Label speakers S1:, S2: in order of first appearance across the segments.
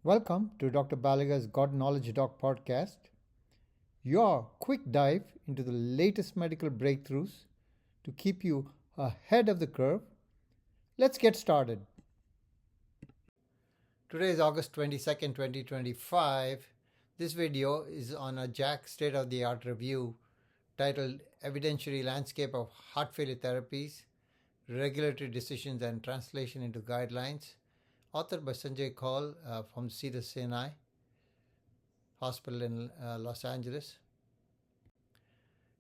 S1: Welcome to Dr. Balaga's God Knowledge Doc podcast, your quick dive into the latest medical breakthroughs to keep you ahead of the curve. Let's get started. Today is August 22nd, 2025. This video is on a JACC state-of-the-art review titled Evidentiary Landscape of Heart Failure Therapies, Regulatory Decisions and Translation into Guidelines, authored by Sanjay Kaul from Cedars-Sinai Hospital in Los Angeles.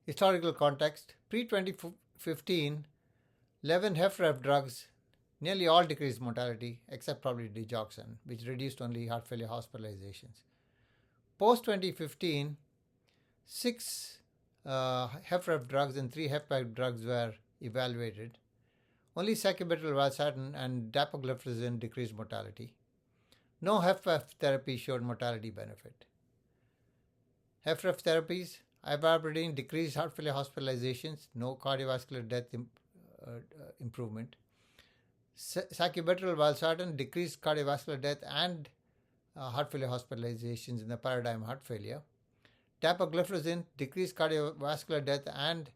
S1: Historical context: pre-2015, 11 HFrEF drugs nearly all decreased mortality except probably digoxin, which reduced only heart failure hospitalizations. Post-2015, 6 HFrEF drugs and 3 HFpEF drugs were evaluated. Only sacubitril, valsartan, and dapagliflozin decreased mortality. No HFpEF therapy showed mortality benefit. HFrEF therapies: ivermectin decreased heart failure hospitalizations, no cardiovascular death improvement. Sacubitril, valsartan decreased cardiovascular death and heart failure hospitalizations in the paradigm heart failure. Dapagliflozin decreased cardiovascular death and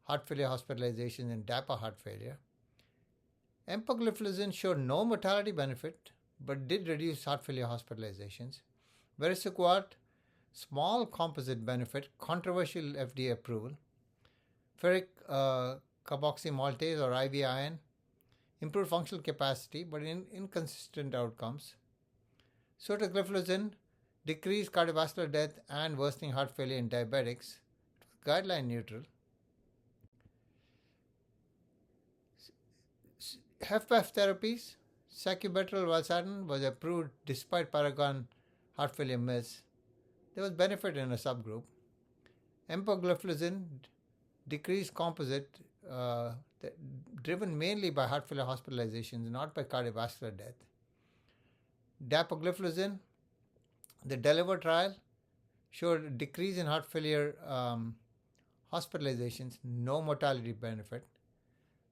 S1: heart failure hospitalizations in DAPA heart failure. Empagliflozin showed no mortality benefit but did reduce heart failure hospitalizations. Vericiguat, small composite benefit, controversial FDA approval. Ferric carboxymaltase or IV iron, improved functional capacity but inconsistent outcomes. Sotagliflozin decreased cardiovascular death and worsening heart failure in diabetics. Guideline neutral. HFpEF therapies: sacubitril, valsartan was approved despite Paragon heart failure miss. There was benefit in a subgroup. Empagliflozin decreased composite, driven mainly by heart failure hospitalizations, not by cardiovascular death. Dapagliflozin, the DELIVER trial, showed a decrease in heart failure hospitalizations, no mortality benefit.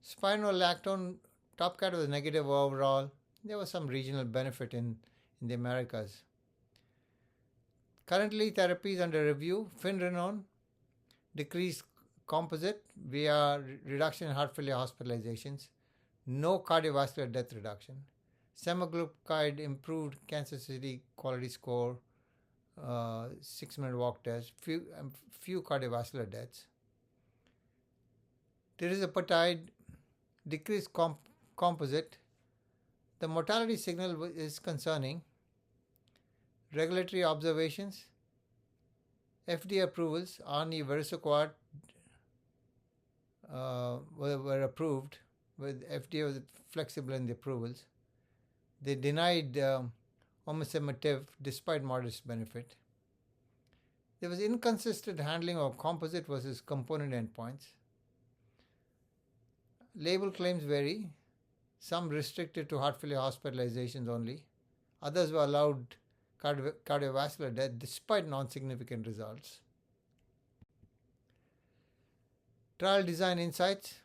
S1: Spironolactone, TopCat was negative overall. There was some regional benefit in the Americas. Currently, therapies under review: finerenone, decreased composite via reduction in heart failure hospitalizations, no cardiovascular death reduction. Semaglutide improved Kansas City quality score, 6-minute walk test, few cardiovascular deaths. Tirzepatide decreased composite. The mortality signal is concerning. Regulatory observations: FDA approvals, ARNI vericiguat were approved. With FDA was flexible in the approvals. They denied omecamtiv despite modest benefit. There was inconsistent handling of composite versus component endpoints. Label claims vary. Some restricted to heart failure hospitalizations only. Others were allowed cardiovascular death despite non-significant results. Trial design insights: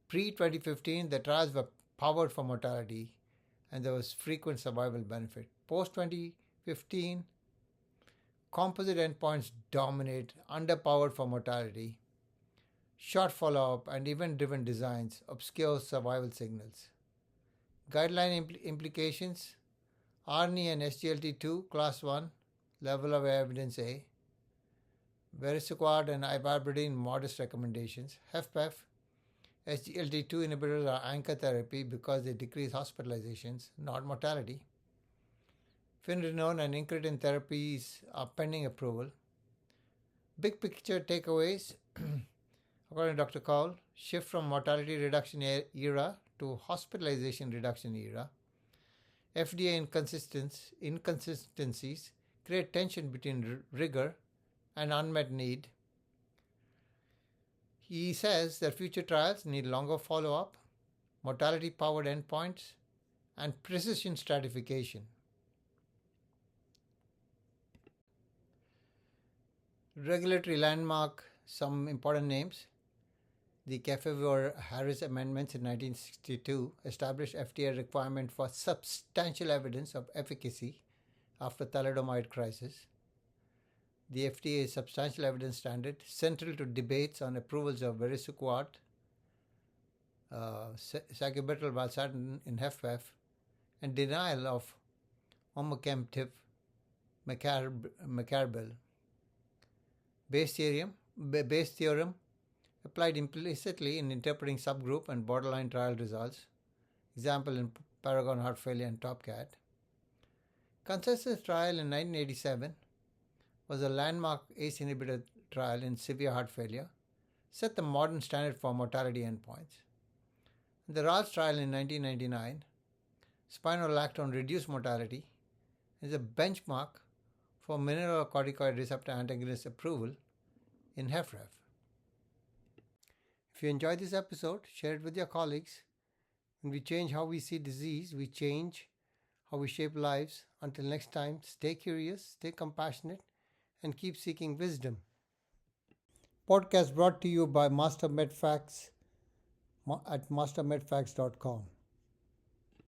S1: pre-2015, the trials were powered for mortality and there was frequent survival benefit. Post-2015, composite endpoints dominate, underpowered for mortality. Short follow-up and event-driven designs obscure survival signals. Guideline implications: ARNI and SGLT2 class 1, level of evidence A. Vericiguat and ivermectin, modest recommendations. HFpEF, SGLT2 inhibitors are anchor therapy because they decrease hospitalizations, not mortality. Finerenone and incretin therapies are pending approval. Big picture takeaways: according to Dr. Kaul, shift from mortality reduction era to hospitalization reduction era. FDA inconsistencies create tension between rigor and unmet need. He says that future trials need longer follow-up, mortality-powered endpoints, and precision stratification. Regulatory landmark: some important names. The Kefauver-Harris amendments in 1962 established FDA requirement for substantial evidence of efficacy after thalidomide crisis. The FDA's substantial evidence standard, central to debates on approvals of vericiguat, sacubitril valsartan in HFpEF, and denial of omecamtiv mecarbil. Bayes theorem applied implicitly in interpreting subgroup and borderline trial results, example in Paragon heart failure and TopCat. Consensus trial in 1987 was a landmark ACE inhibitor trial in severe heart failure, set the modern standard for mortality endpoints. The RALS trial in 1999, spironolactone reduced mortality, is a benchmark for mineralocorticoid receptor antagonist approval in HFrEF. If you enjoyed this episode, share it with your colleagues. When we change how we see disease, we change how we shape lives. Until next time, stay curious, stay compassionate, and keep seeking wisdom. Podcast brought to you by Master MedFacts at mastermedfacts.com.